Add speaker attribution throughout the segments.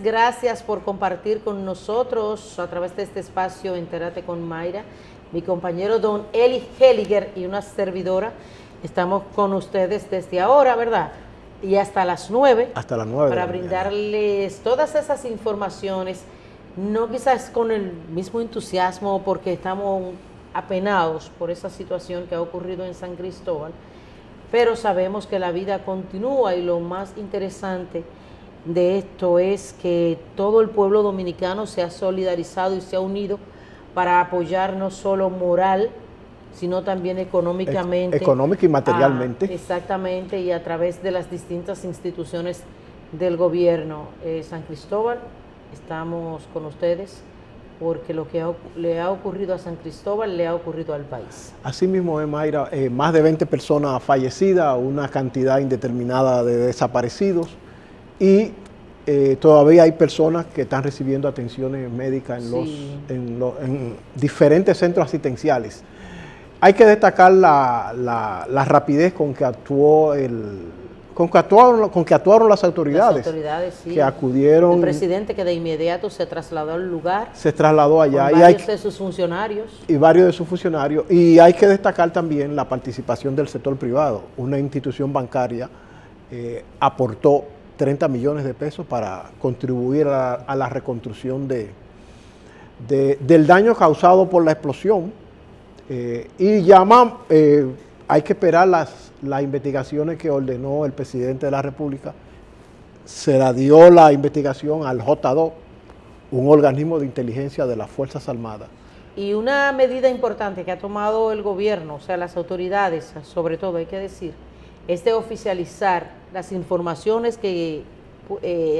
Speaker 1: gracias por compartir con nosotros a través de este espacio Entérate con Mayra. Mi compañero don Eli Helliger y una servidora, estamos con ustedes desde ahora, ¿verdad? Y hasta las 9.
Speaker 2: Hasta las 9.
Speaker 1: Para brindarles todas esas informaciones, no quizás con el mismo entusiasmo, porque estamos apenados por esa situación que ha ocurrido en San Cristóbal, pero sabemos que la vida continúa y lo más interesante de esto es que todo el pueblo dominicano se ha solidarizado y se ha unido para apoyar no solo moral, sino también económicamente.
Speaker 2: Económica y materialmente.
Speaker 1: Exactamente, y a través de las distintas instituciones del gobierno. San Cristóbal, estamos con ustedes porque lo que le ha ocurrido a San Cristóbal le ha ocurrido al país.
Speaker 2: Así mismo, Mayra, más de 20 personas fallecidas, una cantidad indeterminada de desaparecidos y todavía hay personas que están recibiendo atenciones médicas en diferentes centros asistenciales. Hay que destacar la rapidez con que actuaron las autoridades.
Speaker 1: Sí.
Speaker 2: Que acudieron.
Speaker 1: El presidente que de inmediato se trasladó al lugar.
Speaker 2: Se trasladó allá.
Speaker 1: Con varios de sus funcionarios.
Speaker 2: Y varios de sus funcionarios. Y hay que destacar también la participación del sector privado. Una institución bancaria aportó 30 millones de pesos para contribuir a la reconstrucción del daño causado por la explosión. Hay que esperar las investigaciones que ordenó el presidente de la República. Se la dio la investigación al J2, un organismo de inteligencia de las Fuerzas Armadas.
Speaker 1: Y una medida importante que ha tomado el gobierno, o sea, las autoridades, sobre todo hay que decir, es de oficializar las informaciones que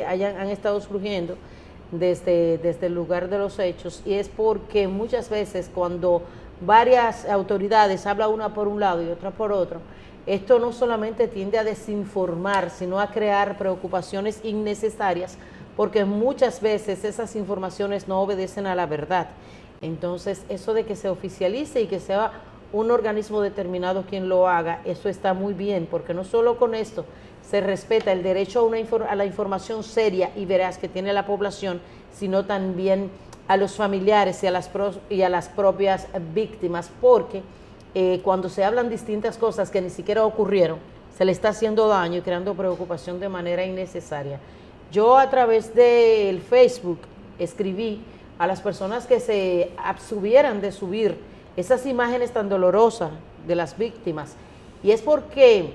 Speaker 1: han estado surgiendo desde el lugar de los hechos, y es porque muchas veces cuando varias autoridades hablan una por un lado y otra por otro, esto no solamente tiende a desinformar, sino a crear preocupaciones innecesarias, porque muchas veces esas informaciones no obedecen a la verdad. Entonces, eso de que se oficialice y que sea un organismo determinado quien lo haga, eso está muy bien, porque no solo con esto se respeta el derecho a la información seria y veraz que tiene la población, sino también a los familiares y a las propias víctimas, porque cuando se hablan distintas cosas que ni siquiera ocurrieron, se le está haciendo daño y creando preocupación de manera innecesaria. Yo a través del Facebook escribí a las personas que se abstuvieran de subir esas imágenes tan dolorosas de las víctimas, y es porque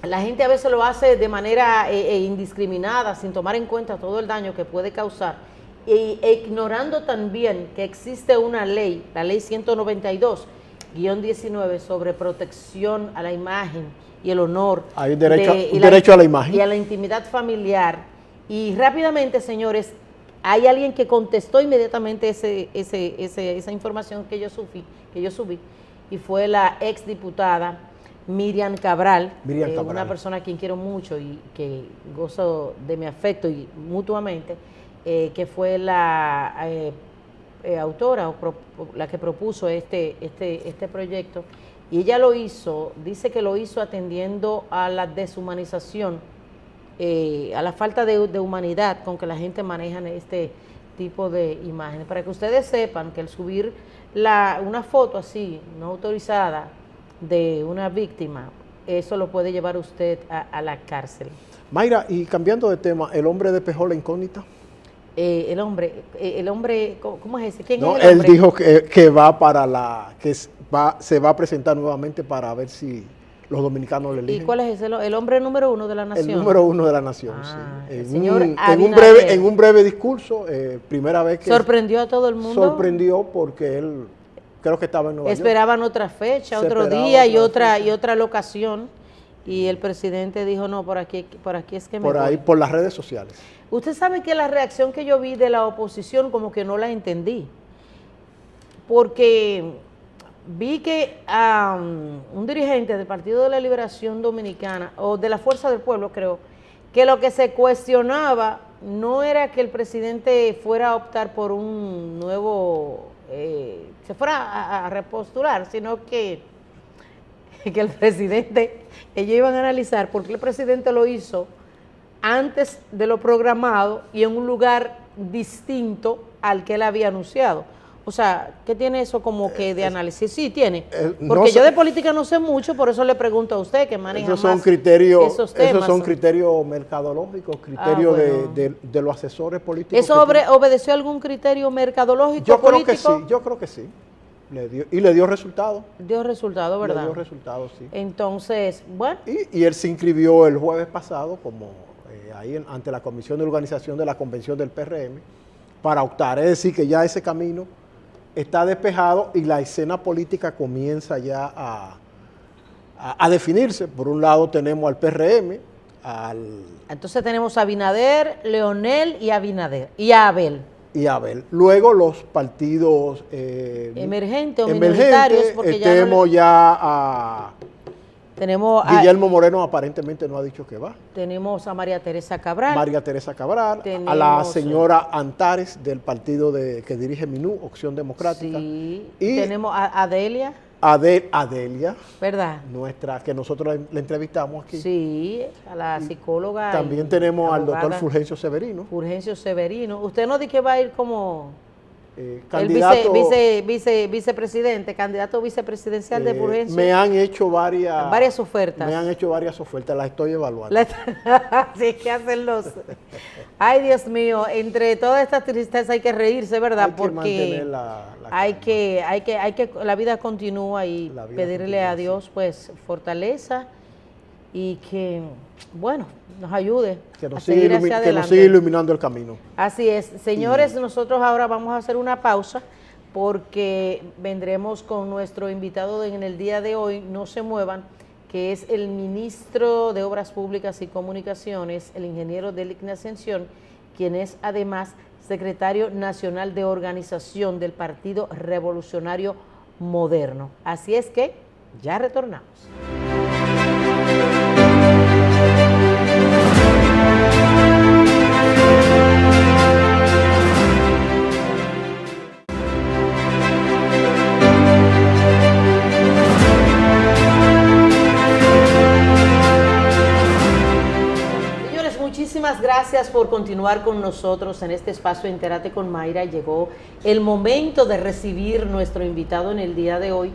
Speaker 1: la gente a veces lo hace de manera indiscriminada, sin tomar en cuenta todo el daño que puede causar, e ignorando también que existe una ley, la ley 192-19 sobre protección a la imagen y el honor.
Speaker 2: Hay derecho a la imagen.
Speaker 1: Y a la intimidad familiar. Y rápidamente, señores, hay alguien que contestó inmediatamente esa información que yo subí, y fue la exdiputada Miriam Cabral, una persona a quien quiero mucho y que gozo de mi afecto y mutuamente, que fue la autora o la que propuso este proyecto, y ella dice que lo hizo atendiendo a la deshumanización, a la falta de humanidad con que la gente maneja este tipo de imágenes. Para que ustedes sepan que el subir una foto así, no autorizada, de una víctima, eso lo puede llevar usted a la cárcel.
Speaker 2: Mayra, y cambiando de tema, ¿el hombre despejó la incógnita?
Speaker 1: El hombre, ¿cómo es ese? ¿Quién
Speaker 2: no,
Speaker 1: es el hombre?
Speaker 2: Él dijo que se va a presentar nuevamente para ver si los dominicanos le eligen.
Speaker 1: ¿Y cuál es ese? El hombre número 1 de la nación.
Speaker 2: El número 1 de la nación, sí. En un breve discurso, primera vez que...
Speaker 1: ¿Sorprendió a todo el mundo?
Speaker 2: Sorprendió porque él, creo que estaba en Nueva York.
Speaker 1: Esperaban otra fecha, otro día y otra locación, y el presidente dijo, no, por aquí es que me voy.
Speaker 2: Por ahí, por las redes sociales.
Speaker 1: Usted sabe que la reacción que yo vi de la oposición como que no la entendí, porque vi que un dirigente del Partido de la Liberación Dominicana, o de la Fuerza del Pueblo creo, que lo que se cuestionaba no era que el presidente fuera a optar por un nuevo, se fuera a repostular, sino que el presidente, ellos iban a analizar por qué el presidente lo hizo antes de lo programado y en un lugar distinto al que él había anunciado. O sea, ¿qué tiene eso como que de análisis? Sí, tiene. Porque yo de política no sé mucho, por eso le pregunto a usted que maneja
Speaker 2: esos son
Speaker 1: más
Speaker 2: criterios,
Speaker 1: esos temas.
Speaker 2: Esos son criterios mercadológicos, criterios
Speaker 1: bueno.
Speaker 2: de los asesores políticos.
Speaker 1: ¿Eso obedeció a algún criterio mercadológico
Speaker 2: yo
Speaker 1: político?
Speaker 2: Creo que sí, yo creo que sí. Le dio resultado.
Speaker 1: Dio resultado, ¿verdad?
Speaker 2: Le dio resultado, sí.
Speaker 1: Entonces, bueno.
Speaker 2: Y él se inscribió el jueves pasado como ahí ante la Comisión de Organización de la Convención del PRM para optar. Es decir, que ya ese camino está despejado y la escena política comienza ya a definirse. Por un lado tenemos al PRM,
Speaker 1: Entonces tenemos a Abinader, Leonel y Abinader, y a Abel.
Speaker 2: Y Abel. Luego los partidos
Speaker 1: emergentes o minoritarios, porque
Speaker 2: tenemos ya
Speaker 1: tenemos
Speaker 2: Guillermo Moreno aparentemente no ha dicho que va.
Speaker 1: Tenemos a María Teresa Cabral.
Speaker 2: A la señora Antares del partido que dirige MINU, Opción Democrática.
Speaker 1: Sí. Y tenemos a Adelia.
Speaker 2: Adelia,
Speaker 1: ¿verdad?
Speaker 2: Nuestra, que nosotros la entrevistamos aquí.
Speaker 1: Sí, a la psicóloga.
Speaker 2: También tenemos al doctor Fulgencio Severino.
Speaker 1: Fulgencio Severino. ¿Usted no dice que va a ir como
Speaker 2: candidato,
Speaker 1: vicepresidente, candidato vicepresidencial de Fulgencio?
Speaker 2: Me han hecho varias
Speaker 1: ofertas.
Speaker 2: Las estoy evaluando.
Speaker 1: Sí, que hacerlos. Ay, Dios mío, entre toda esta tristeza hay que reírse, ¿verdad? Porque la vida continúa y pedirle a Dios pues fortaleza y que, bueno, nos ayude a seguir hacia adelante.
Speaker 2: Que nos siga iluminando el camino.
Speaker 1: Así es. Señores, nosotros ahora vamos a hacer una pausa porque vendremos con nuestro invitado en el día de hoy, no se muevan, que es el ministro de Obras Públicas y Comunicaciones, el ingeniero Deligne Ascensión, quien es además secretario nacional de organización del Partido Revolucionario Moderno. Así es que ya retornamos. Muchísimas gracias por continuar con nosotros en este espacio Entérate con Mayra. Llegó el momento de recibir nuestro invitado en el día de hoy,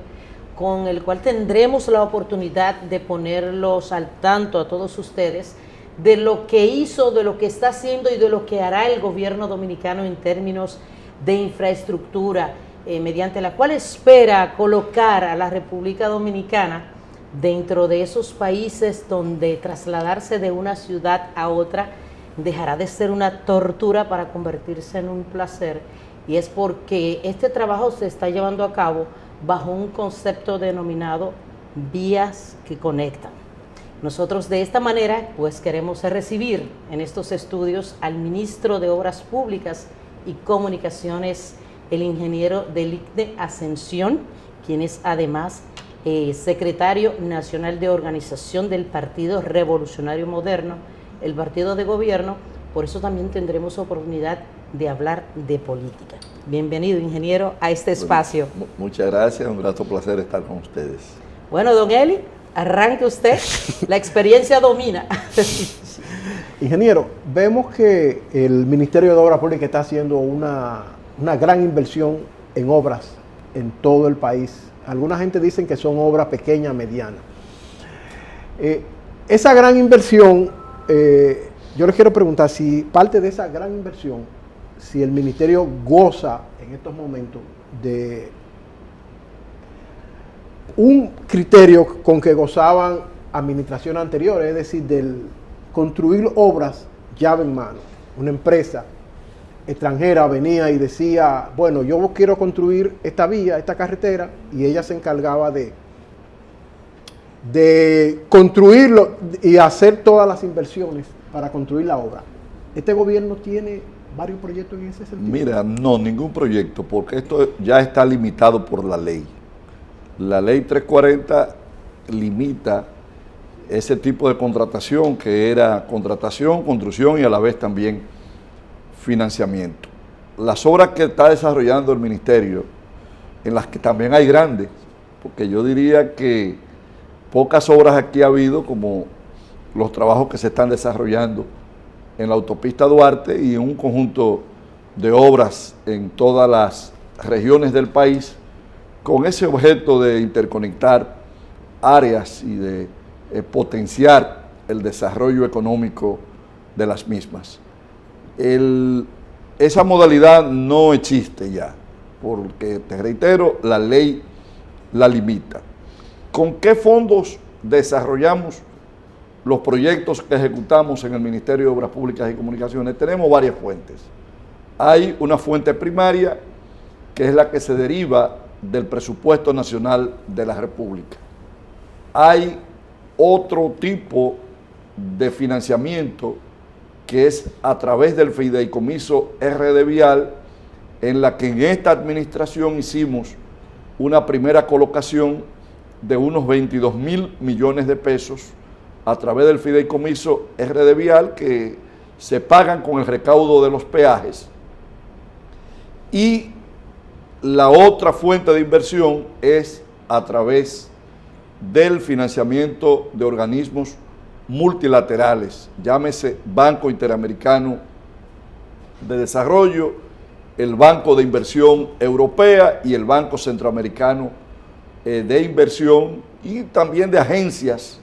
Speaker 1: con el cual tendremos la oportunidad de ponerlos al tanto a todos ustedes de lo que hizo, de lo que está haciendo y de lo que hará el gobierno dominicano en términos de infraestructura, mediante la cual espera colocar a la República Dominicana dentro de esos países donde trasladarse de una ciudad a otra dejará de ser una tortura para convertirse en un placer, y es porque este trabajo se está llevando a cabo bajo un concepto denominado vías que conectan. Nosotros de esta manera pues queremos recibir en estos estudios al ministro de Obras Públicas y Comunicaciones, el ingeniero Deligne Ascensión, quien es además secretario nacional de organización del Partido Revolucionario Moderno, el partido de gobierno. Por eso también tendremos oportunidad de hablar de política. Bienvenido, ingeniero, a este espacio.
Speaker 3: Muchas gracias, un grato placer estar con ustedes.
Speaker 1: Bueno, don Eli, arranque usted, la experiencia domina.
Speaker 2: Ingeniero, vemos que el Ministerio de Obras Públicas está haciendo una gran inversión en obras en todo el país. Alguna gente dicen que son obras pequeñas, medianas. Esa gran inversión, yo les quiero preguntar si parte de esa gran inversión, si el ministerio goza en estos momentos de un criterio con que gozaban administraciones anteriores, es decir, del construir obras llave en mano. Una empresa extranjera venía y decía, bueno, yo quiero construir esta vía, esta carretera, y ella se encargaba de construirlo y hacer todas las inversiones para construir la obra. ¿Este gobierno tiene varios proyectos en ese sentido?
Speaker 3: Mira, no, ningún proyecto, porque esto ya está limitado por la ley. La ley 340 limita ese tipo de contratación, que era contratación, construcción y a la vez también financiamiento. Las obras que está desarrollando el ministerio, en las que también hay grandes, porque yo diría que pocas obras aquí ha habido como los trabajos que se están desarrollando en la autopista Duarte y en un conjunto de obras en todas las regiones del país, con ese objeto de interconectar áreas y de potenciar el desarrollo económico de las mismas. Esa modalidad no existe ya, porque, te reitero, la ley la limita. ¿Con qué fondos desarrollamos los proyectos que ejecutamos en el Ministerio de Obras Públicas y Comunicaciones? Tenemos varias fuentes. Hay una fuente primaria, que es la que se deriva del presupuesto nacional de la República. Hay otro tipo de financiamiento que es a través del fideicomiso RD Vial, en la que en esta administración hicimos una primera colocación de unos 22.000 millones de pesos a través del fideicomiso RD Vial, que se pagan con el recaudo de los peajes. Y la otra fuente de inversión es a través del financiamiento de organismos multilaterales, llámese Banco Interamericano de Desarrollo, el Banco de Inversión Europea y el Banco Centroamericano de Inversión, y también de agencias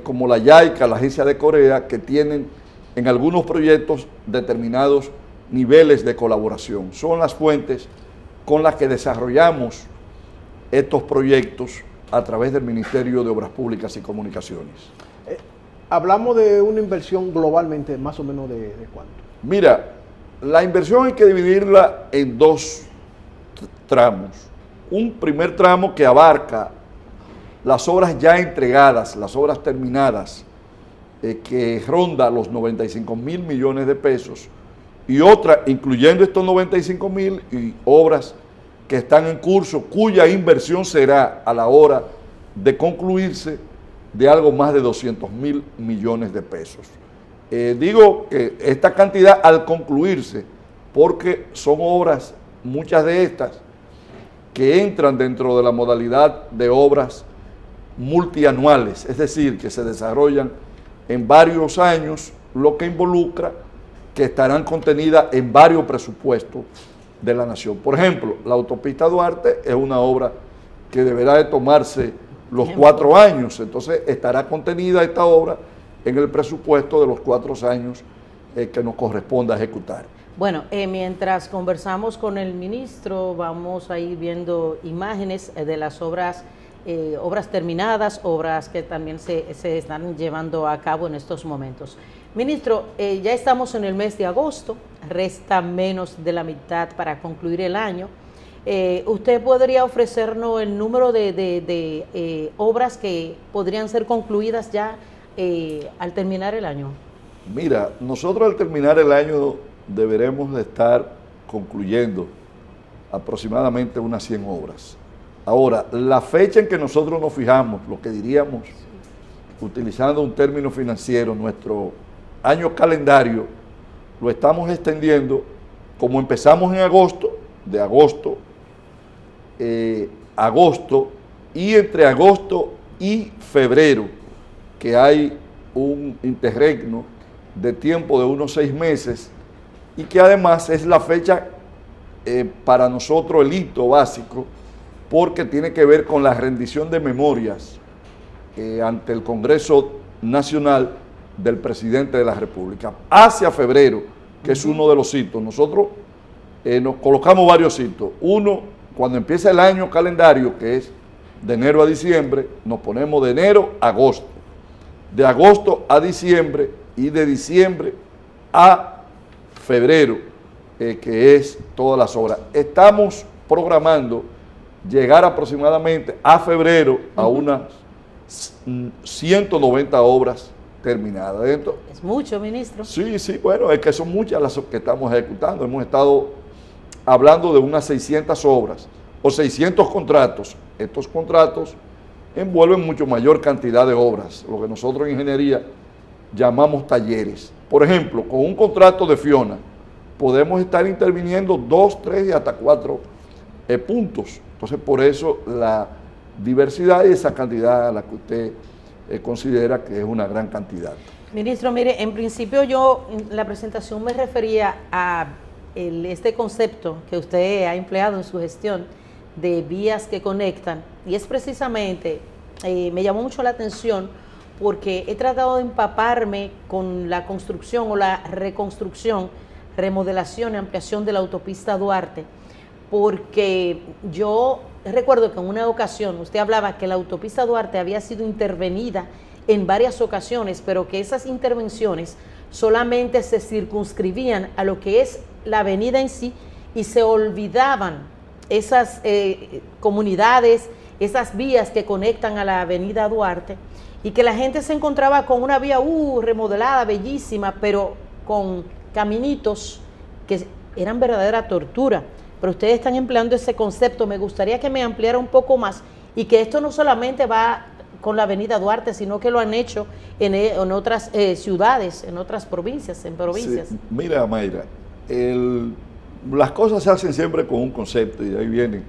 Speaker 3: como la JICA, la Agencia de Corea, que tienen en algunos proyectos determinados niveles de colaboración. Son las fuentes con las que desarrollamos estos proyectos a través del Ministerio de Obras Públicas y Comunicaciones.
Speaker 2: Hablamos de una inversión globalmente, más o menos de cuánto.
Speaker 3: Mira, la inversión hay que dividirla en dos tramos. Un primer tramo que abarca las obras ya entregadas, las obras terminadas, que ronda los 95.000 millones de pesos, y otra, incluyendo estos 95.000 y obras que están en curso, cuya inversión será a la hora de concluirse de algo más de 200.000 millones de pesos. Digo que esta cantidad al concluirse, porque son obras, muchas de estas, que entran dentro de la modalidad de obras multianuales, es decir, que se desarrollan en varios años, lo que involucra que estarán contenidas en varios presupuestos de la nación. Por ejemplo, la autopista Duarte es una obra que deberá de tomarse los 4 años, entonces estará contenida esta obra en el presupuesto de los 4 años que nos corresponda ejecutar.
Speaker 1: Bueno, mientras conversamos con el ministro, vamos a ir viendo imágenes de las obras terminadas, obras que también se están llevando a cabo en estos momentos. Ministro, ya estamos en el mes de agosto, resta menos de la mitad para concluir el año. ¿Usted podría ofrecernos el número de obras que podrían ser concluidas ya al terminar el año?
Speaker 3: Mira, nosotros al terminar el año deberemos de estar concluyendo aproximadamente unas 100 obras. Ahora, la fecha en que nosotros nos fijamos, lo que diríamos, utilizando un término financiero, nuestro año calendario, lo estamos extendiendo, como empezamos en agosto, de agosto, y entre agosto y febrero, que hay un interregno de tiempo de unos 6 meses, y que además es la fecha para nosotros el hito básico, porque tiene que ver con la rendición de memorias ante el Congreso Nacional del Presidente de la República. Hacia febrero, que es uno de los hitos, nosotros nos colocamos varios hitos. Uno, cuando empieza el año calendario, que es de enero a diciembre, nos ponemos de enero a agosto, de agosto a diciembre y de diciembre a febrero, que es todas las obras. Estamos programando llegar aproximadamente a febrero a unas 190 obras terminadas.
Speaker 1: Es mucho, ministro.
Speaker 3: Sí, bueno, es que son muchas las que estamos ejecutando. Hemos estado hablando de unas 600 obras o 600 contratos. Estos contratos envuelven mucho mayor cantidad de obras, lo que nosotros en ingeniería llamamos talleres. Por ejemplo, con un contrato de Fiona podemos estar interviniendo 2, 3 y hasta 4 puntos. Entonces, por eso la diversidad y esa cantidad a la que usted considera que es una gran cantidad.
Speaker 1: Ministro, mire, en principio yo en la presentación me refería a este concepto que usted ha empleado en su gestión de vías que conectan, y es precisamente, me llamó mucho la atención porque he tratado de empaparme con la construcción o la reconstrucción, remodelación y ampliación de la autopista Duarte, porque yo recuerdo que en una ocasión usted hablaba que la autopista Duarte había sido intervenida en varias ocasiones, pero que esas intervenciones solamente se circunscribían a lo que es la avenida en sí y se olvidaban esas comunidades, esas vías que conectan a la avenida Duarte, y que la gente se encontraba con una vía remodelada, bellísima, pero con caminitos que eran verdadera tortura. Pero ustedes están empleando ese concepto. Me gustaría que me ampliara un poco más y que esto no solamente va con la avenida Duarte, sino que lo han hecho en otras ciudades, en otras provincias, en provincias.
Speaker 3: Sí, mira, Mayra, las cosas se hacen siempre con un concepto y de ahí viene,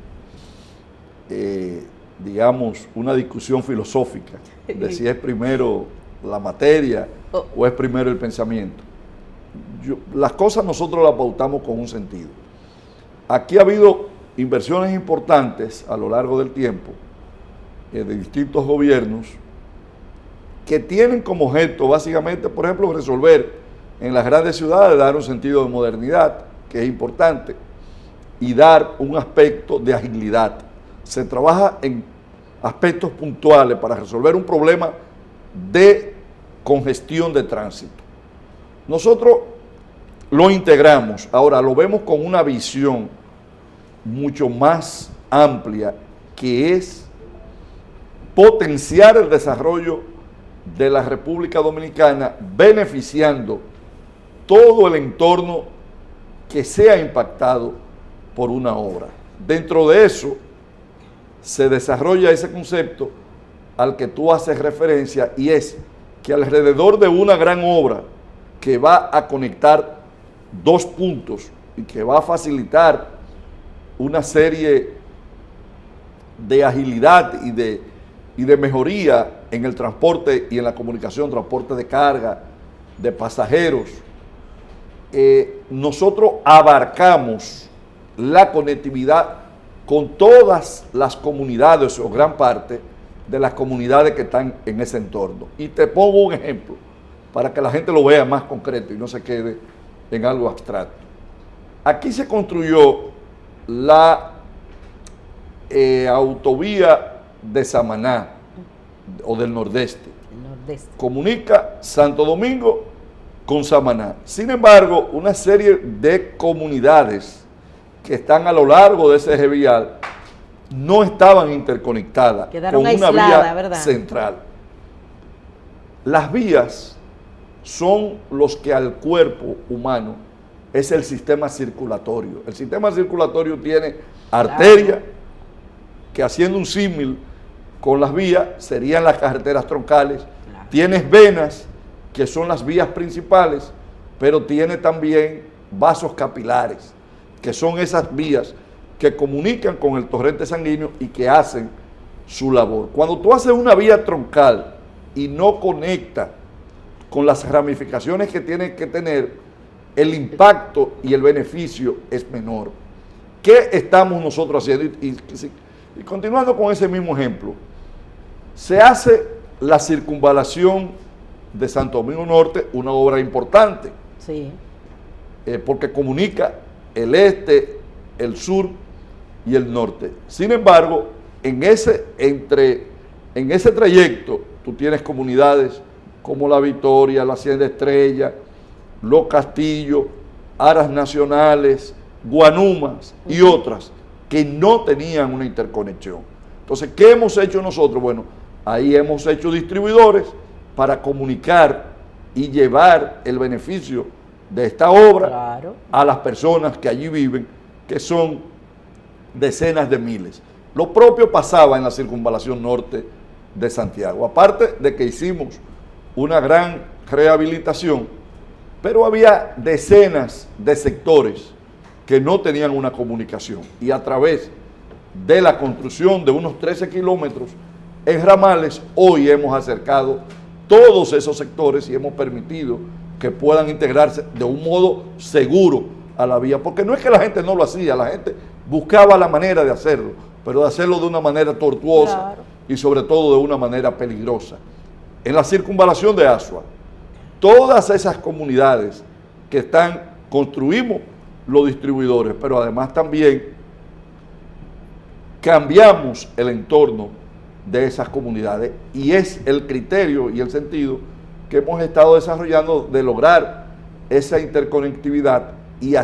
Speaker 3: digamos, una discusión filosófica de si es primero la materia o es primero el pensamiento. Las cosas nosotros las pautamos con un sentido. Aquí ha habido inversiones importantes a lo largo del tiempo de distintos gobiernos que tienen como objeto básicamente, por ejemplo, resolver en las grandes ciudades, dar un sentido de modernidad, que es importante, y dar un aspecto de agilidad. Se trabaja en aspectos puntuales para resolver un problema de congestión de tránsito. Nosotros lo integramos, ahora lo vemos con una visión mucho más amplia, que es potenciar el desarrollo de la República Dominicana, beneficiando todo el entorno que sea impactado por una obra. Dentro de eso se desarrolla ese concepto al que tú haces referencia, y es que alrededor de una gran obra que va a conectar dos puntos y que va a facilitar una serie de agilidad y de mejoría en el transporte y en la comunicación, transporte de carga, de pasajeros, nosotros abarcamos la conectividad con todas las comunidades o gran parte de las comunidades que están en ese entorno. Y te pongo un ejemplo para que la gente lo vea más concreto y no se quede en algo abstracto. Aquí se construyó la autovía de Samaná o del Nordeste. Comunica Santo Domingo con Samaná. Sin embargo, una serie de comunidades que están a lo largo de ese eje vial no estaban interconectadas con una vía, ¿verdad?, central. Las vías son los que al cuerpo humano es el sistema circulatorio. El sistema circulatorio tiene arteria, que haciendo un símil con las vías serían las carreteras troncales. Tienes venas, que son las vías principales, pero tiene también vasos capilares, que son esas vías que comunican con el torrente sanguíneo y que hacen su labor. Cuando tú haces una vía troncal y no conecta con las ramificaciones que tiene que tener, el impacto y el beneficio es menor. ¿Qué estamos nosotros haciendo? Y continuando con ese mismo ejemplo, se hace la circunvalación de Santo Domingo Norte, una obra importante,
Speaker 1: sí,
Speaker 3: porque comunica el este, el sur y el norte. Sin embargo, en ese trayecto tú tienes comunidades como La Victoria, la Hacienda Estrella, Los Castillos, Aras Nacionales, Guanumas y otras que no tenían una interconexión. Entonces, ¿qué hemos hecho nosotros? Bueno, ahí hemos hecho distribuidores para comunicar y llevar el beneficio de esta obra a las personas que allí viven, que son decenas de miles. Lo propio pasaba en la circunvalación norte de Santiago. Aparte de que hicimos una gran rehabilitación, pero había decenas de sectores que no tenían una comunicación, y a través de la construcción de unos 13 kilómetros En ramales hoy hemos acercado todos esos sectores y hemos permitido que puedan integrarse de un modo seguro a la vía, porque no es que la gente no lo hacía, la gente buscaba la manera de hacerlo, pero de hacerlo de una manera tortuosa, claro, y sobre todo de una manera peligrosa. En la circunvalación de Asua, todas esas comunidades que están, construimos los distribuidores, pero además también cambiamos el entorno de esas comunidades, y es el criterio y el sentido que hemos estado desarrollando de lograr esa interconectividad y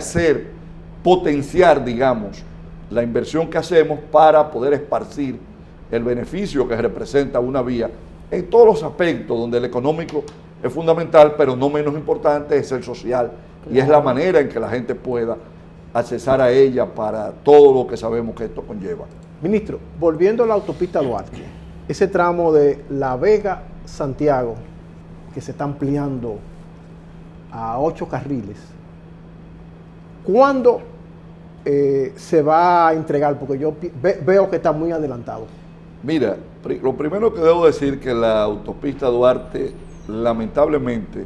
Speaker 3: potenciar, digamos, la inversión que hacemos para poder esparcir el beneficio que representa una vía en todos los aspectos, donde el económico es fundamental, pero no menos importante es el social, claro, y es la manera en que la gente pueda accesar a ella para todo lo que sabemos que esto conlleva.
Speaker 2: Ministro, volviendo a la autopista Duarte, ese tramo de La Vega-Santiago, que se está ampliando a 8 carriles, ¿cuándo se va a entregar? Porque yo veo que está muy adelantado.
Speaker 3: Mira, lo primero que debo decir es que la autopista Duarte lamentablemente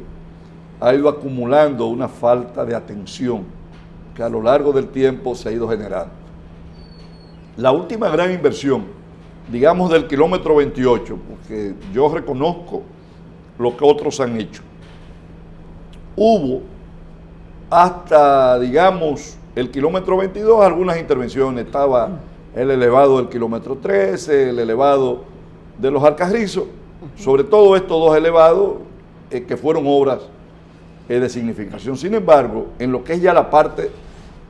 Speaker 3: ha ido acumulando una falta de atención que a lo largo del tiempo se ha ido generando. La última gran inversión, digamos del kilómetro 28, porque yo reconozco lo que otros han hecho, hubo hasta, digamos, el kilómetro 22 algunas intervenciones. Estaba el elevado del kilómetro 13, el elevado de los Alcarrizos, sobre todo estos dos elevados que fueron obras de significación. Sin embargo, en lo que es ya la parte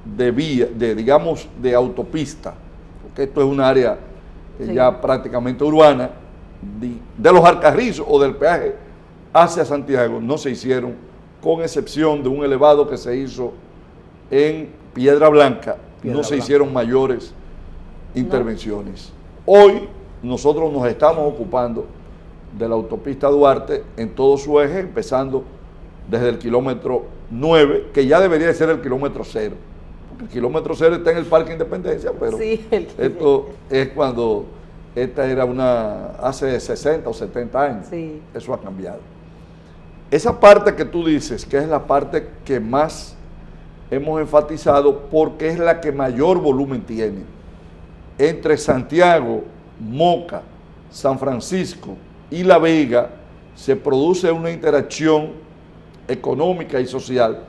Speaker 3: de vía, digamos, de autopista, porque esto es un área ya prácticamente urbana, de los Alcarrizos o del peaje hacia Santiago, no se hicieron, con excepción de un elevado que se hizo en Piedra Blanca, no se hicieron mayores intervenciones. Hoy nosotros nos estamos ocupando de la autopista Duarte en todo su eje, empezando desde el kilómetro 9, que ya debería de ser el kilómetro 0, porque el kilómetro 0 está en el Parque Independencia, pero sí, esto es cuando esta era hace 60 o 70 años, sí, eso ha cambiado. Esa parte que tú dices, que es la parte que más hemos enfatizado porque es la que mayor volumen tiene, entre Santiago, Moca, San Francisco y La Vega, se produce una interacción económica y social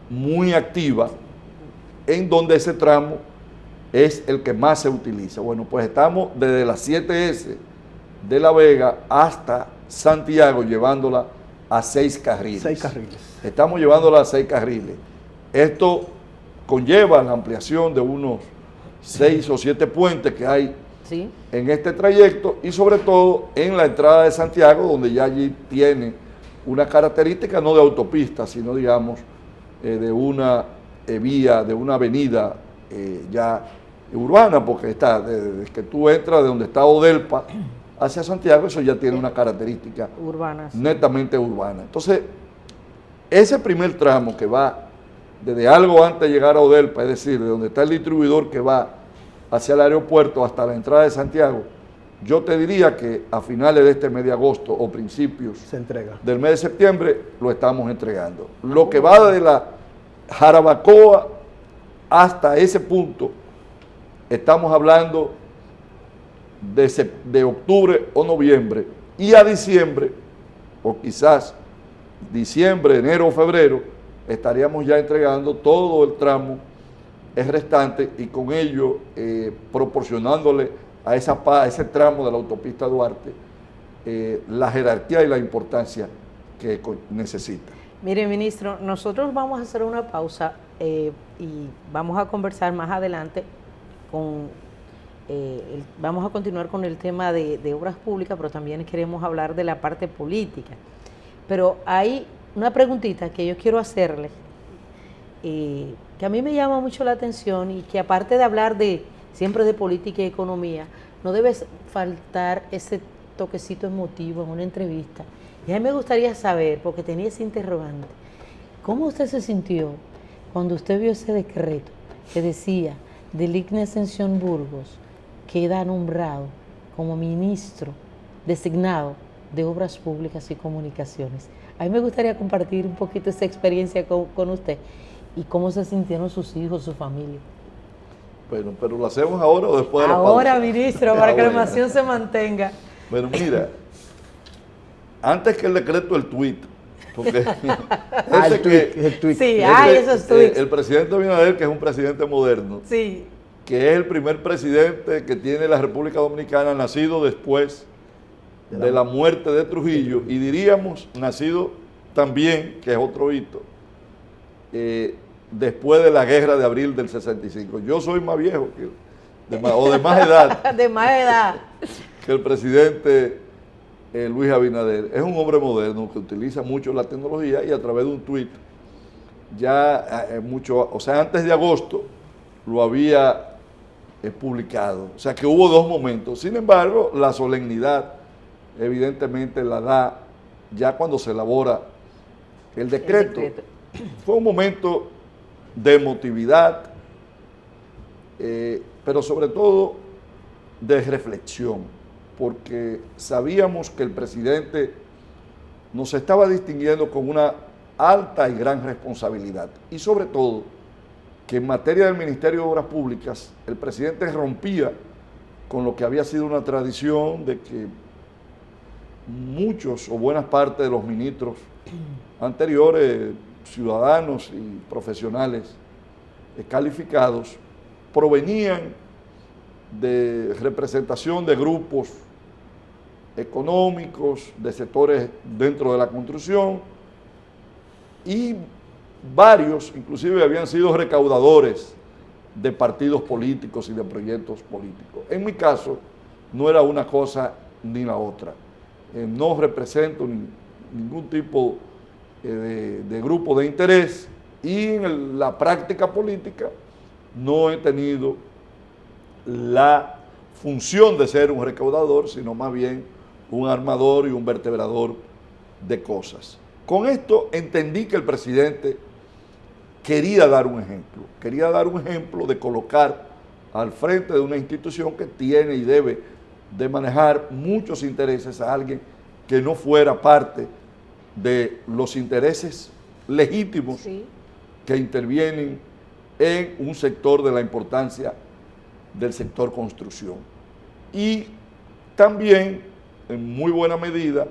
Speaker 3: muy activa, en donde ese tramo es el que más se utiliza. Bueno, pues estamos desde las 7S de La Vega hasta Santiago llevándola a 6 carriles.
Speaker 2: 6 carriles.
Speaker 3: Estamos llevándola a 6 carriles. Esto conlleva la ampliación de unos 6 o 7 puentes que hay, ¿sí?, en este trayecto, y sobre todo en la entrada de Santiago, donde ya allí tiene una característica no de autopista, sino, digamos, de una vía, de una avenida ya urbana, porque está, desde que tú entras de donde está Odelpa hacia Santiago, eso ya tiene una característica urbana, sí, netamente urbana. Entonces, ese primer tramo que va desde algo antes de llegar a Odelpa, es decir, de donde está el distribuidor que va hacia el aeropuerto hasta la entrada de Santiago, yo te diría que a finales de este mes de agosto o principios del mes de septiembre lo estamos entregando. Lo que va de la Jarabacoa hasta ese punto, estamos hablando de octubre o noviembre, y a diciembre, o quizás diciembre, enero o febrero, estaríamos ya entregando todo el tramo restante, y con ello proporcionándole a ese tramo de la autopista Duarte la jerarquía y la importancia que necesita.
Speaker 1: Mire, ministro, nosotros vamos a hacer una pausa y vamos a conversar más adelante vamos a continuar con el tema de obras públicas, pero también queremos hablar de la parte política. Pero hay una preguntita que yo quiero hacerle, que a mí me llama mucho la atención, y que aparte de hablar siempre de política y economía, no debe faltar ese toquecito emotivo en una entrevista. Y a mí me gustaría saber, porque tenía ese interrogante, ¿cómo usted se sintió cuando usted vio ese decreto que decía del Ignacio Ascensión Burgos queda nombrado como ministro designado de Obras Públicas y Comunicaciones. A mí me gustaría compartir un poquito esa experiencia con usted y cómo se sintieron sus hijos, su familia.
Speaker 3: Bueno, pero ¿lo hacemos ahora o después de la pausa?
Speaker 1: Ahora, ministro, para que la
Speaker 3: Bueno.
Speaker 1: emoción se mantenga.
Speaker 3: Bueno, mira, antes que el decreto, el tuit, porque
Speaker 2: el tuit.
Speaker 1: Sí, esos tweets.
Speaker 3: El presidente Abinader, que es un presidente moderno,
Speaker 1: Sí,
Speaker 3: que es el primer presidente que tiene la República Dominicana, nacido después de la muerte de Trujillo, y diríamos nacido también, que es otro hito, después de la guerra de abril del 65. Yo soy más viejo o de más edad
Speaker 1: de más edad.
Speaker 3: que el presidente Luis Abinader. Es un hombre moderno que utiliza mucho la tecnología y a través de un tuit ya antes de agosto lo había publicado. O sea que hubo dos momentos. Sin embargo, la solemnidad evidentemente la da ya cuando se elabora el decreto. Fue un momento de emotividad, pero sobre todo de reflexión, porque sabíamos que el presidente nos estaba distinguiendo con una alta y gran responsabilidad, y sobre todo que en materia del Ministerio de Obras Públicas el presidente rompía con lo que había sido una tradición de que muchos o buenas partes de los ministros anteriores, ciudadanos y profesionales calificados, provenían de representación de grupos económicos, de sectores dentro de la construcción, y varios inclusive habían sido recaudadores de partidos políticos y de proyectos políticos. En mi caso no era una cosa ni la otra. No represento ningún tipo de grupo de interés, y en la práctica política no he tenido la función de ser un recaudador, sino más bien un armador y un vertebrador de cosas. Con esto entendí que el presidente quería dar un ejemplo de colocar al frente de una institución que tiene y debe de manejar muchos intereses a alguien que no fuera parte de los intereses legítimos que intervienen en un sector de la importancia del sector construcción. Y también, en muy buena medida,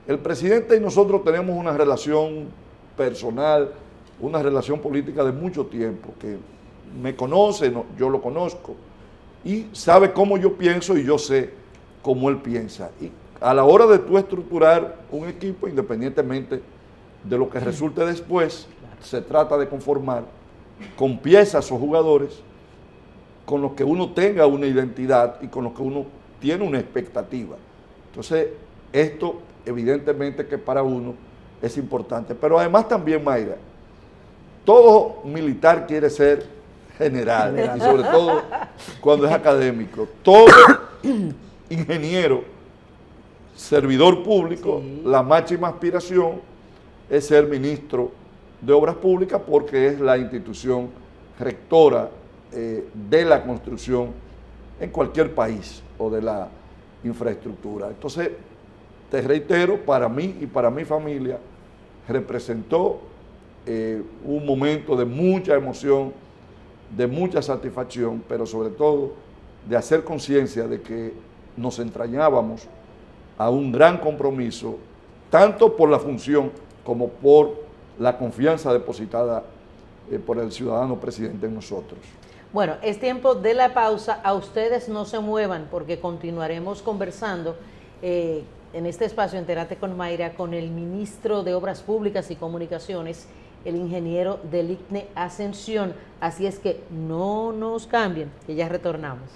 Speaker 3: el presidente y nosotros tenemos una relación personal, una relación política de mucho tiempo, que me conoce, yo lo conozco, y sabe cómo yo pienso y yo sé cómo él piensa. Y a la hora de tú estructurar un equipo, independientemente de lo que resulte después, se trata de conformar con piezas o jugadores con los que uno tenga una identidad y con los que uno tiene una expectativa. Entonces, esto evidentemente que para uno es importante. Pero además también, Mayra, todo militar quiere ser general, y sobre todo cuando es académico. Todo ingeniero, servidor público, la máxima aspiración es ser ministro de Obras Públicas, porque es la institución rectora de la construcción en cualquier país o de la infraestructura. Entonces, te reitero, para mí y para mi familia representó un momento de mucha emoción, de mucha satisfacción, pero sobre todo de hacer conciencia de que nos entrañábamos a un gran compromiso, tanto por la función como por la confianza depositada por el ciudadano presidente en nosotros.
Speaker 1: Bueno, es tiempo de la pausa. A ustedes no se muevan porque continuaremos conversando en este espacio Entérate con Mayra con el ministro de Obras Públicas y Comunicaciones, el ingeniero del ICNE Ascensión. Así es que no nos cambien, que ya retornamos.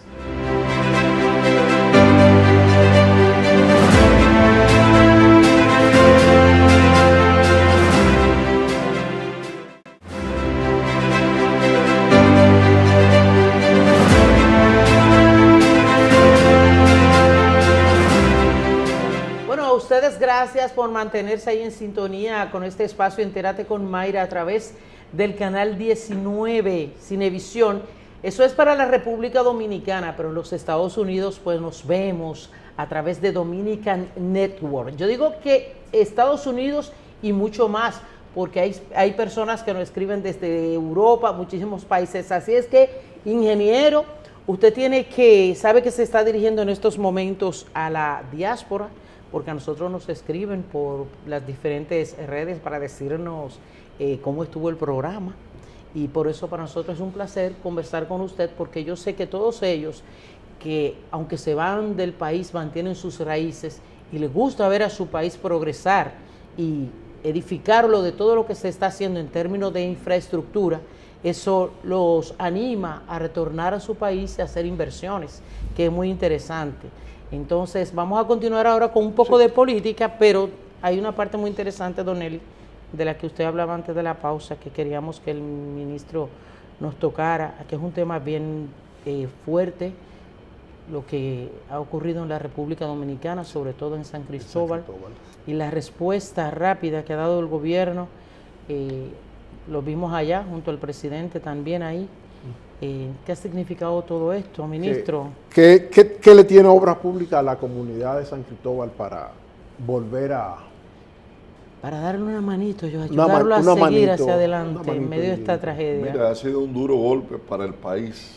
Speaker 1: Ustedes gracias por mantenerse ahí en sintonía con este espacio Entérate con Mayra a través del canal 19 Cinevisión. Eso es para la República Dominicana, pero en los Estados Unidos pues nos vemos a través de Dominican Network. Yo digo que Estados Unidos y mucho más, porque hay personas que nos escriben desde Europa, muchísimos países. Así es que, ingeniero, usted sabe que se está dirigiendo en estos momentos a la diáspora, porque a nosotros nos escriben por las diferentes redes para decirnos cómo estuvo el programa. Y por eso para nosotros es un placer conversar con usted, porque yo sé que todos ellos, que aunque se van del país, mantienen sus raíces y les gusta ver a su país progresar y edificarlo de todo lo que se está haciendo en términos de infraestructura, eso los anima a retornar a su país y a hacer inversiones, que es muy interesante. Entonces vamos a continuar ahora con un poco de política, pero hay una parte muy interesante, don Eli, de la que usted hablaba antes de la pausa, que queríamos que el ministro nos tocara, que es un tema bien fuerte, lo que ha ocurrido en la República Dominicana, sobre todo en San Cristóbal, y la respuesta rápida que ha dado el gobierno. Lo vimos allá, junto al presidente también ahí. ¿Qué ha significado todo esto, ministro?
Speaker 2: ¿Qué le tiene Obras Públicas a la comunidad de San Cristóbal para volver
Speaker 1: para darle una manito, ayudarlo a seguir hacia adelante en medio de esta tragedia?
Speaker 3: Mira, ha sido un duro golpe para el país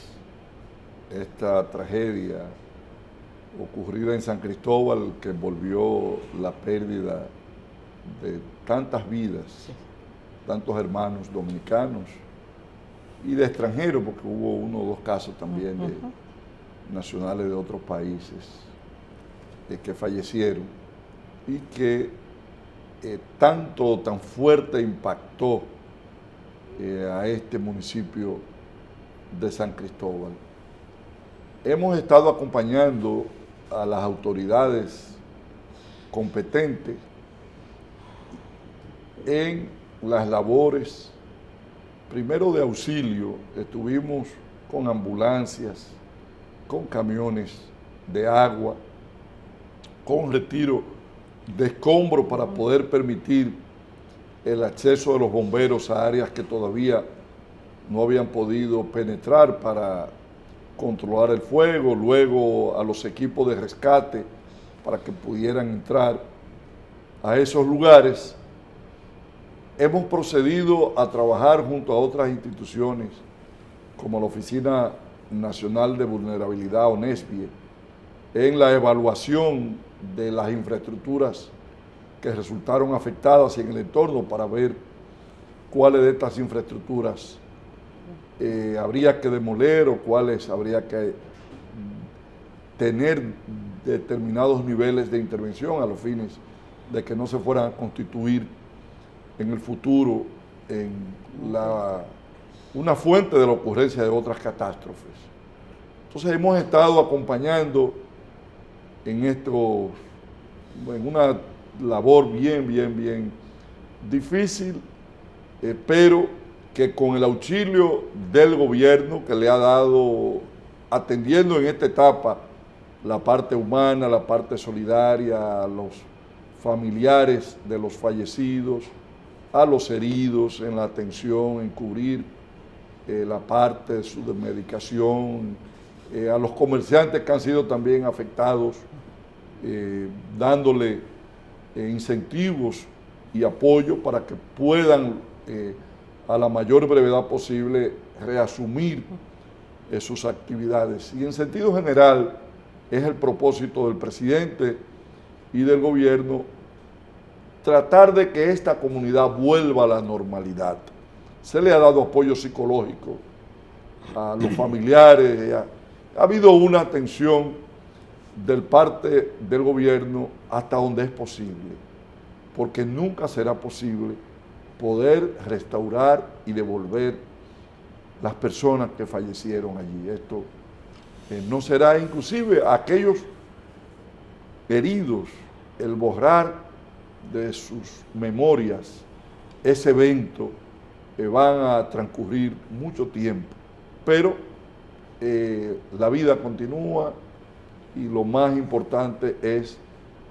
Speaker 3: esta tragedia ocurrida en San Cristóbal, que envolvió la pérdida de tantas vidas, tantos hermanos dominicanos y de extranjeros, porque hubo 1 o 2 casos también de nacionales de otros países que fallecieron, y que tan fuerte impactó a este municipio de San Cristóbal. Hemos estado acompañando a las autoridades competentes en las labores, primero de auxilio. Estuvimos con ambulancias, con camiones de agua, con retiro de escombros para poder permitir el acceso de los bomberos a áreas que todavía no habían podido penetrar para controlar el fuego, luego a los equipos de rescate para que pudieran entrar a esos lugares. Hemos procedido a trabajar junto a otras instituciones como la Oficina Nacional de Vulnerabilidad, ONESVIE, en la evaluación de las infraestructuras que resultaron afectadas en el entorno, para ver cuáles de estas infraestructuras habría que demoler o cuáles habría que tener determinados niveles de intervención a los fines de que no se fueran a constituir en el futuro en una fuente de la ocurrencia de otras catástrofes. Entonces hemos estado acompañando en una labor bien difícil, pero que con el auxilio del gobierno, que le ha dado, atendiendo en esta etapa la parte humana, la parte solidaria, a los familiares de los fallecidos, a los heridos, en la atención, en cubrir la parte de su medicación, a los comerciantes que han sido también afectados, dándole incentivos y apoyo para que puedan a la mayor brevedad posible reasumir sus actividades. Y en sentido general es el propósito del presidente y del gobierno tratar de que esta comunidad vuelva a la normalidad. Se le ha dado apoyo psicológico a los familiares, ha habido una atención del parte del gobierno hasta donde es posible, porque nunca será posible poder restaurar y devolver las personas que fallecieron allí. Esto no será, inclusive aquellos heridos, el borrar de sus memorias ese evento, van a transcurrir mucho tiempo, pero la vida continúa, y lo más importante es,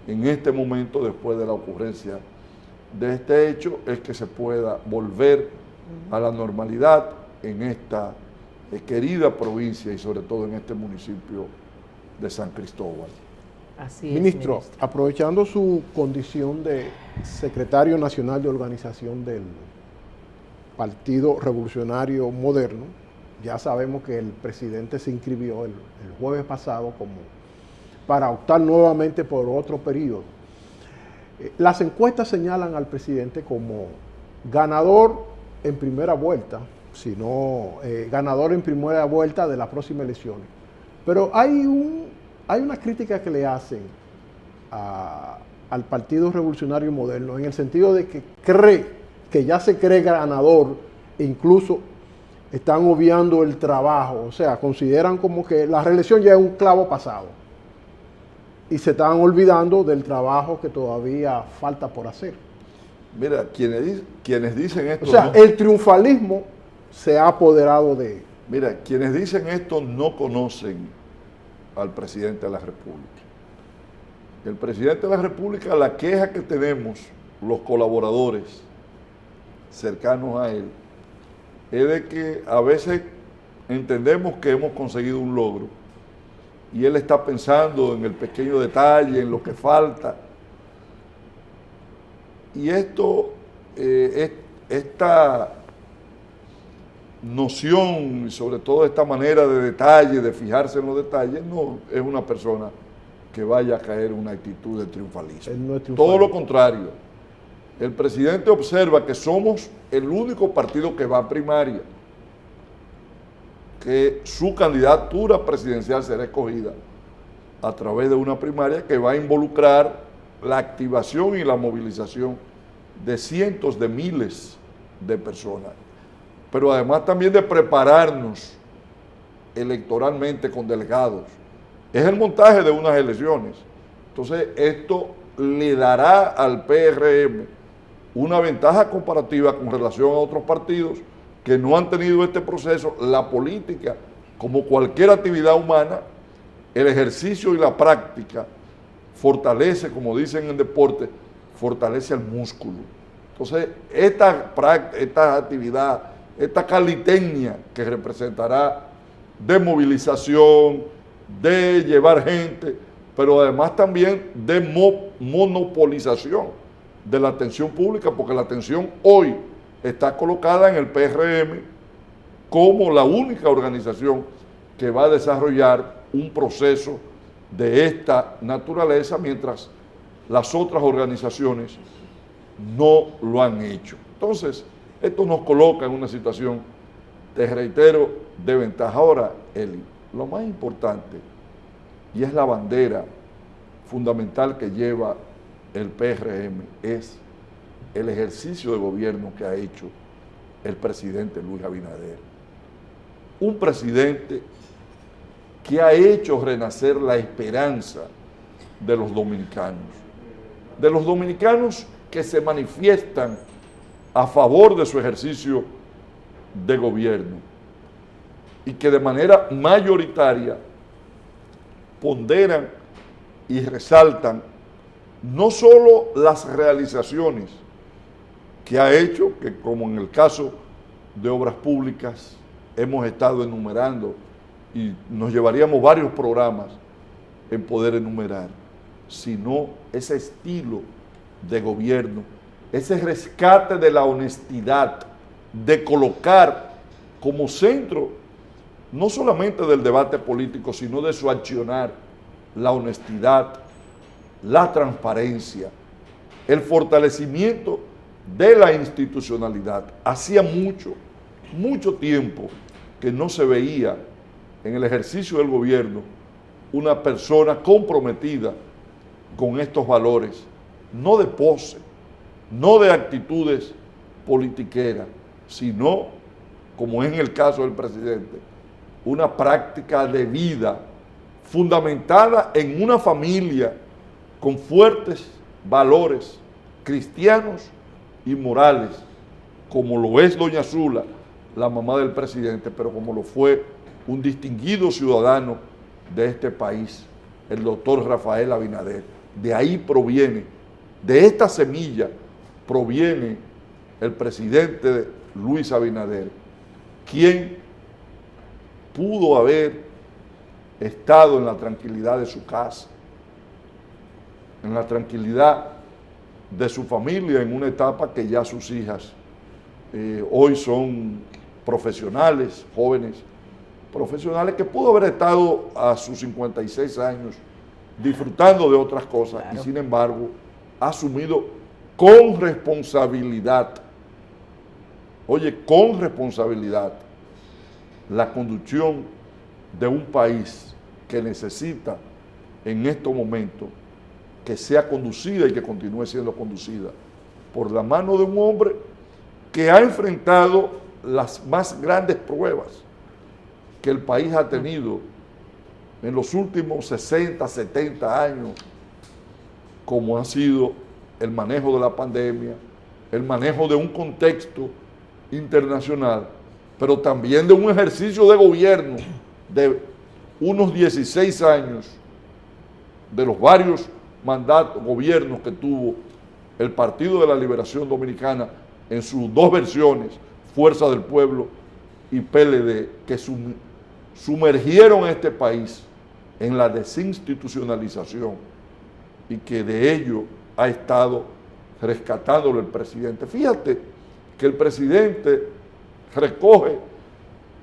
Speaker 3: en este momento, después de la ocurrencia de este hecho, es que se pueda volver a la normalidad en esta querida provincia y sobre todo en este municipio de San Cristóbal.
Speaker 1: Así es,
Speaker 2: Ministro, aprovechando su condición de secretario nacional de organización del Partido Revolucionario Moderno, ya sabemos que el presidente se inscribió el jueves pasado como para optar nuevamente por otro periodo. Las encuestas señalan al presidente como ganador en primera vuelta, sino ganador en primera vuelta de las próximas elecciones. Pero hay una crítica que le hacen al Partido Revolucionario Moderno en el sentido de que ya se cree ganador e incluso están obviando el trabajo, o sea, consideran como que la reelección ya es un clavo pasado y se están olvidando del trabajo que todavía falta por hacer.
Speaker 3: Mira, quienes dicen esto...
Speaker 2: O sea, el triunfalismo se ha apoderado de...
Speaker 3: Mira, quienes dicen esto no conocen al presidente de la República. El presidente de la República, la queja que tenemos los colaboradores cercanos a él, es de que a veces entendemos que hemos conseguido un logro y él está pensando en el pequeño detalle, en lo que falta. Y esta noción, y sobre todo esta manera de detalle, de fijarse en los detalles, no es una persona que vaya a caer en una actitud de triunfalismo.
Speaker 2: Él no es triunfalista.
Speaker 3: Todo lo contrario. El presidente observa que somos el único partido que va a primaria, que su candidatura presidencial será escogida a través de una primaria que va a involucrar la activación y la movilización de cientos de miles de personas, pero además también de prepararnos electoralmente con delegados. Es el montaje de unas elecciones. Entonces, esto le dará al PRM una ventaja comparativa con relación a otros partidos que no han tenido este proceso. La política, como cualquier actividad humana, el ejercicio y la práctica fortalece, como dicen en deporte, fortalece el músculo. Entonces, esta actividad, esta calitecnia que representará de movilización, de llevar gente, pero además también de monopolización de la atención pública, porque la atención hoy está colocada en el PRM como la única organización que va a desarrollar un proceso de esta naturaleza, mientras las otras organizaciones no lo han hecho. Entonces, esto nos coloca en una situación, te reitero, de ventaja. Ahora, Eli, lo más importante, y es la bandera fundamental que lleva el PRM, es el ejercicio de gobierno que ha hecho el presidente Luis Abinader. Un presidente que ha hecho renacer la esperanza de los dominicanos que se manifiestan a favor de su ejercicio de gobierno y que de manera mayoritaria ponderan y resaltan no solo las realizaciones que ha hecho, que como en el caso de obras públicas hemos estado enumerando y nos llevaríamos varios programas en poder enumerar, sino ese estilo de gobierno, ese rescate de la honestidad, de colocar como centro no solamente del debate político, sino de su accionar, la honestidad, la transparencia, el fortalecimiento de la institucionalidad. Hacía mucho tiempo que no se veía en el ejercicio del gobierno una persona comprometida con estos valores, no de pose, no de actitudes politiqueras, sino, como es en el caso del presidente, una práctica de vida fundamentada en una familia con fuertes valores cristianos y morales, como lo es doña Zula, la mamá del presidente, pero como lo fue un distinguido ciudadano de este país, el doctor Rafael Abinader. De ahí proviene, de esta semilla proviene el presidente Luis Abinader, quien pudo haber estado en la tranquilidad de su casa, en la tranquilidad de su familia, en una etapa que ya sus hijas hoy son profesionales, jóvenes profesionales, que pudo haber estado a sus 56 años disfrutando de otras cosas, claro. Y sin embargo ha asumido con responsabilidad, oye, con responsabilidad, la conducción de un país que necesita en estos momentos que sea conducida y que continúe siendo conducida por la mano de un hombre que ha enfrentado las más grandes pruebas que el país ha tenido en los últimos 60, 70 años, como ha sido el manejo de la pandemia, el manejo de un contexto internacional, pero también de un ejercicio de gobierno de unos 16 años, de los varios gobiernos que tuvo el Partido de la Liberación Dominicana en sus dos versiones, Fuerza del Pueblo y PLD, que sumergieron a este país en la desinstitucionalización y que de ello ha estado rescatándolo el presidente. Fíjate que el presidente recoge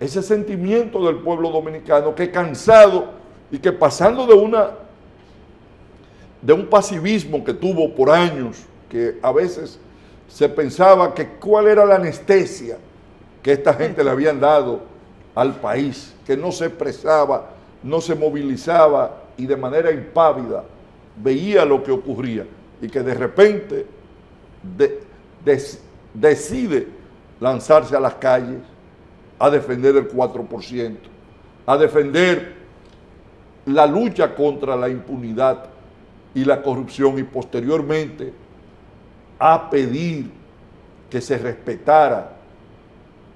Speaker 3: ese sentimiento del pueblo dominicano que cansado y que pasando de un pasivismo que tuvo por años, que a veces se pensaba que cuál era la anestesia que esta gente le habían dado al país, que no se expresaba, no se movilizaba y de manera impávida veía lo que ocurría y que de repente decide lanzarse a las calles a defender el 4%, a defender la lucha contra la impunidad y la corrupción y posteriormente a pedir que se respetara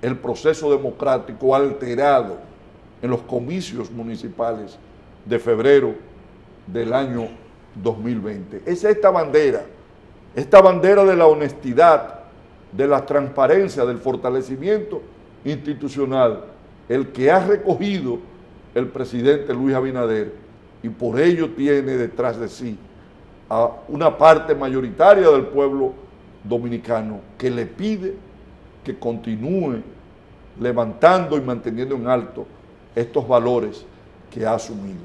Speaker 3: el proceso democrático alterado en los comicios municipales de febrero del año 2020. Es esta bandera de la honestidad, de la transparencia, del fortalecimiento institucional, el que ha recogido el presidente Luis Abinader, y por ello tiene detrás de sí a una parte mayoritaria del pueblo dominicano que le pide que continúe levantando y manteniendo en alto estos valores que ha asumido.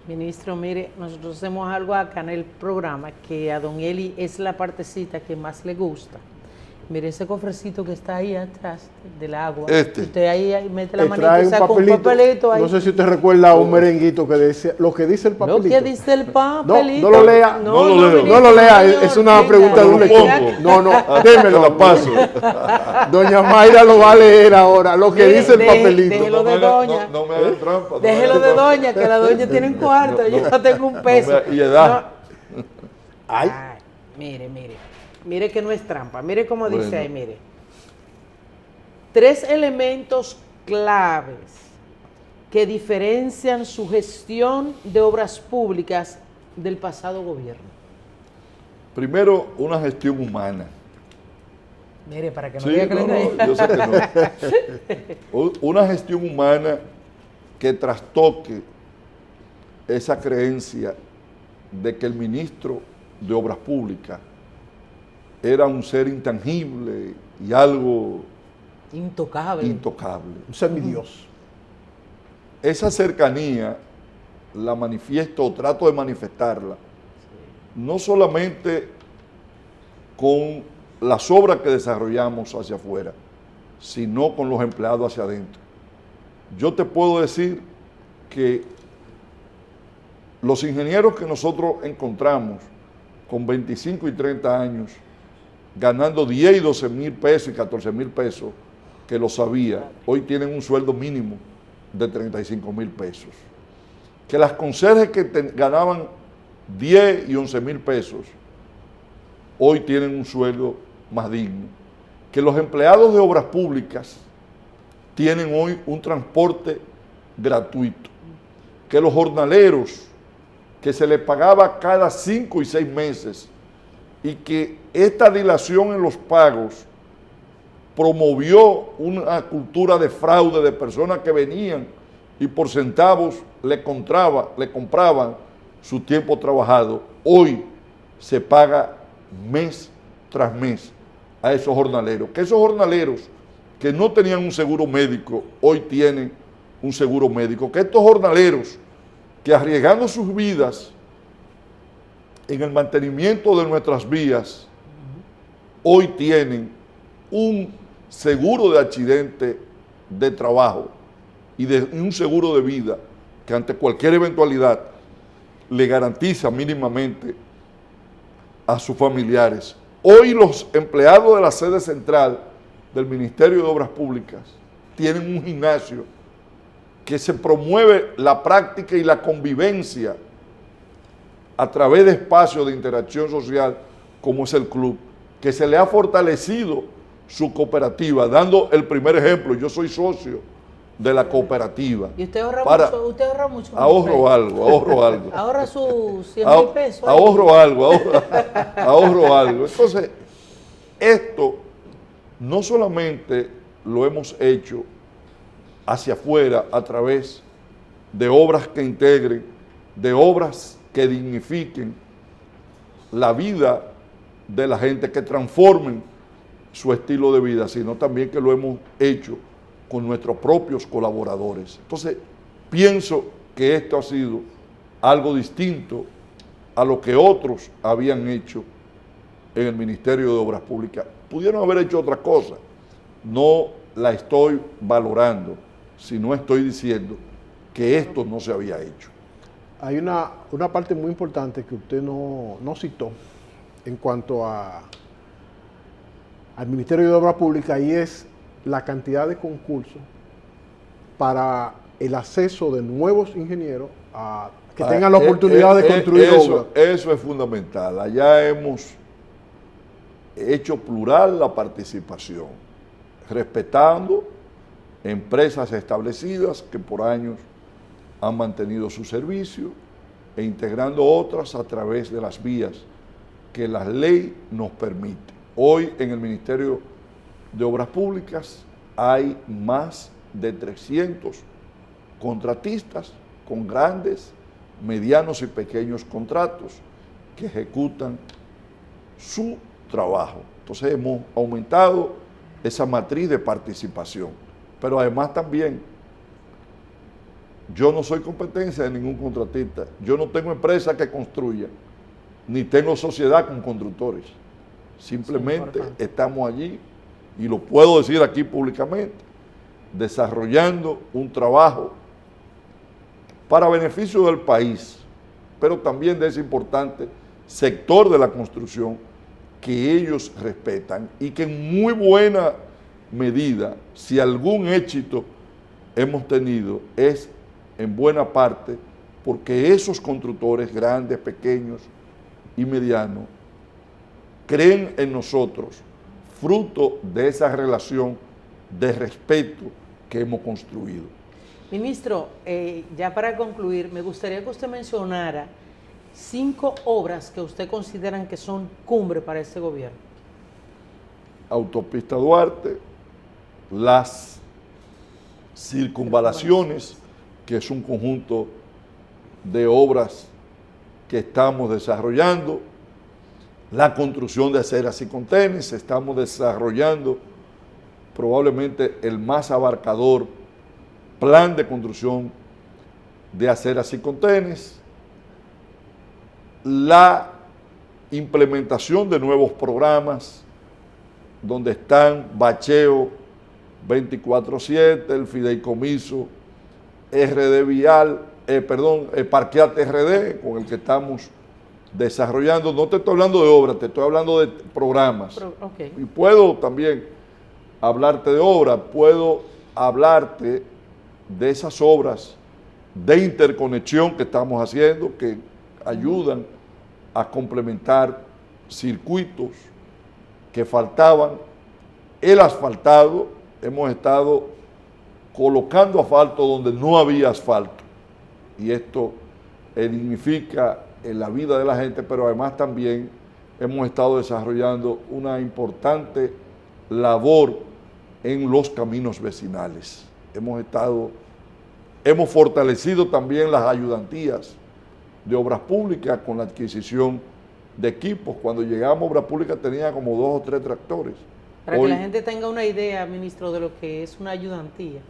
Speaker 1: Ministro, mire, nosotros hacemos algo acá en el programa que a don Eli es la partecita que más le gusta. Mire ese cofrecito que está ahí atrás del agua. Usted ahí mete la manita y saca un papelito ahí.
Speaker 2: No sé si usted recuerda un merenguito que decía, lo que dice el papelito.
Speaker 1: Lo que dice el papelito.
Speaker 2: No lo lea. No lo lea, es una pregunta de un lector. No, démelo.
Speaker 3: La paso.
Speaker 2: Doña Mayra lo va a leer ahora, lo que dice el papelito.
Speaker 1: Déjelo de doña.
Speaker 3: No me hagan trampa.
Speaker 1: Déjelo de doña, que la doña tiene un cuarto, yo no tengo un peso.
Speaker 3: Y edad.
Speaker 1: Ay, mire que no es trampa, mire cómo dice ahí, mire. 3 elementos claves que diferencian su gestión de obras públicas del pasado gobierno.
Speaker 3: Primero, una gestión humana.
Speaker 1: Mire, para que no diga que
Speaker 3: yo sé que no. Una gestión humana que trastoque esa creencia de que el ministro de Obras Públicas era un ser intangible y algo intocable.
Speaker 2: Un semidios.
Speaker 3: Esa cercanía la manifiesto o trato de manifestarla, no solamente con las obras que desarrollamos hacia afuera, sino con los empleados hacia adentro. Yo te puedo decir que los ingenieros que nosotros encontramos con 25 y 30 años, ganando 10 y 12 mil pesos y 14 mil pesos, que lo sabía, hoy tienen un sueldo mínimo de 35 mil pesos. Que las conserjes que ganaban 10 y 11 mil pesos, hoy tienen un sueldo más digno. Que los empleados de obras públicas tienen hoy un transporte gratuito. Que los jornaleros, que se les pagaba cada 5 y 6 meses, y que esta dilación en los pagos promovió una cultura de fraude de personas que venían y por centavos le compraban su tiempo trabajado, hoy se paga mes tras mes a esos jornaleros. Que esos jornaleros que no tenían un seguro médico, hoy tienen un seguro médico. Que estos jornaleros que arriesgando sus vidas en el mantenimiento de nuestras vías, hoy tienen un seguro de accidente de trabajo y un seguro de vida que ante cualquier eventualidad le garantiza mínimamente a sus familiares. Hoy los empleados de la sede central del Ministerio de Obras Públicas tienen un gimnasio que se promueve la práctica y la convivencia a través de espacios de interacción social como es el club, que se le ha fortalecido su cooperativa, dando el primer ejemplo. Yo soy socio de la cooperativa.
Speaker 1: ¿Y usted ahorra mucho?
Speaker 3: Ahorro algo.
Speaker 1: ¿Ahorra sus 100,000 pesos?
Speaker 3: Ahorro algo. Entonces, esto no solamente lo hemos hecho hacia afuera a través de obras que integren, de obras que dignifiquen la vida de la gente, que transformen su estilo de vida, sino también que lo hemos hecho con nuestros propios colaboradores. Entonces, pienso que esto ha sido algo distinto a lo que otros habían hecho en el Ministerio de Obras Públicas. Pudieron haber hecho otra cosa, no la estoy valorando, sino estoy diciendo que esto no se había hecho.
Speaker 2: Hay una parte muy importante que usted no citó en cuanto al Ministerio de Obras Públicas, y es la cantidad de concursos para el acceso de nuevos ingenieros que tengan la oportunidad de construir obras.
Speaker 3: Eso es fundamental. Allá hemos hecho plural la participación, respetando empresas establecidas que por años han mantenido su servicio e integrando otras a través de las vías que la ley nos permite. Hoy en el Ministerio de Obras Públicas hay más de 300 contratistas con grandes, medianos y pequeños contratos que ejecutan su trabajo. Entonces hemos aumentado esa matriz de participación, pero además también yo no soy competencia de ningún contratista, yo no tengo empresa que construya, ni tengo sociedad con constructores, simplemente estamos allí, y lo puedo decir aquí públicamente, desarrollando un trabajo para beneficio del país, pero también de ese importante sector de la construcción que ellos respetan y que en muy buena medida, si algún éxito hemos tenido, es en buena parte porque esos constructores grandes, pequeños y medianos creen en nosotros, fruto de esa relación de respeto que hemos construido.
Speaker 1: Ministro, ya para concluir, me gustaría que usted mencionara 5 obras que usted consideran que son cumbre para este gobierno.
Speaker 3: Autopista Duarte, las circunvalaciones, que es un conjunto de obras que estamos desarrollando, la construcción de aceras y contenes, estamos desarrollando probablemente el más abarcador plan de construcción de aceras y contenes, la implementación de nuevos programas donde están bacheo 24/7, el fideicomiso RD Vial, Parqueate RD, con el que estamos desarrollando. No te estoy hablando de obras, te estoy hablando de programas. Y puedo también hablarte de obras, puedo hablarte de esas obras de interconexión que estamos haciendo, que ayudan a complementar circuitos que faltaban. El asfaltado, hemos estado colocando asfalto donde no había asfalto, y esto dignifica en la vida de la gente, pero además también hemos estado desarrollando una importante labor en los caminos vecinales. Hemos estado Hemos fortalecido también las ayudantías de obras públicas con la adquisición de equipos. Cuando llegamos a obras públicas tenía como 2 o 3 tractores.
Speaker 1: Para
Speaker 3: Hoy,
Speaker 1: que la gente tenga una idea, ministro, de lo que es una ayudantía.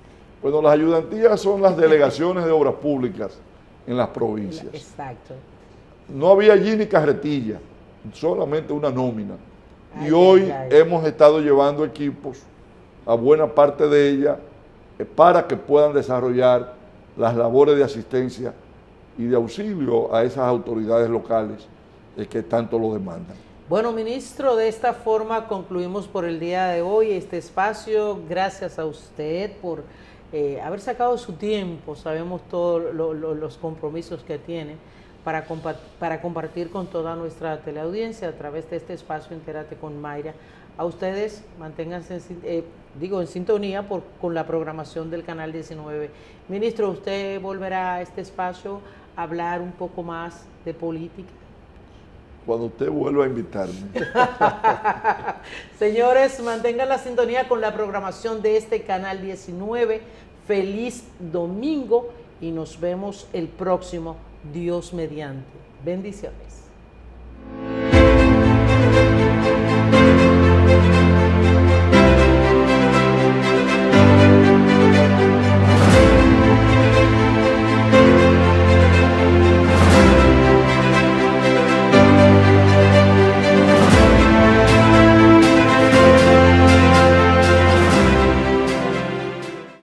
Speaker 3: bueno, las ayudantías son las delegaciones de obras públicas en las provincias.
Speaker 1: Exacto.
Speaker 3: No había allí ni carretilla, solamente una nómina.
Speaker 1: Ay,
Speaker 3: Y hoy
Speaker 1: ay, ay.
Speaker 3: hemos estado llevando equipos a buena parte de ella para que puedan desarrollar las labores de asistencia y de auxilio a esas autoridades locales que tanto lo demandan.
Speaker 1: Bueno, ministro, de esta forma concluimos por el día de hoy este espacio. Gracias a usted por haber sacado su tiempo. Sabemos todos los compromisos que tiene para compartir con toda nuestra teleaudiencia a través de este espacio Entérate con Mayra. A ustedes manténganse en sintonía con la programación del Canal 19. Ministro, ¿usted volverá a este espacio a hablar un poco más de política?
Speaker 3: Cuando usted vuelva a invitarme.
Speaker 1: Señores, mantengan la sintonía con la programación de este Canal 19. Feliz domingo y nos vemos el próximo, Dios mediante. Bendiciones.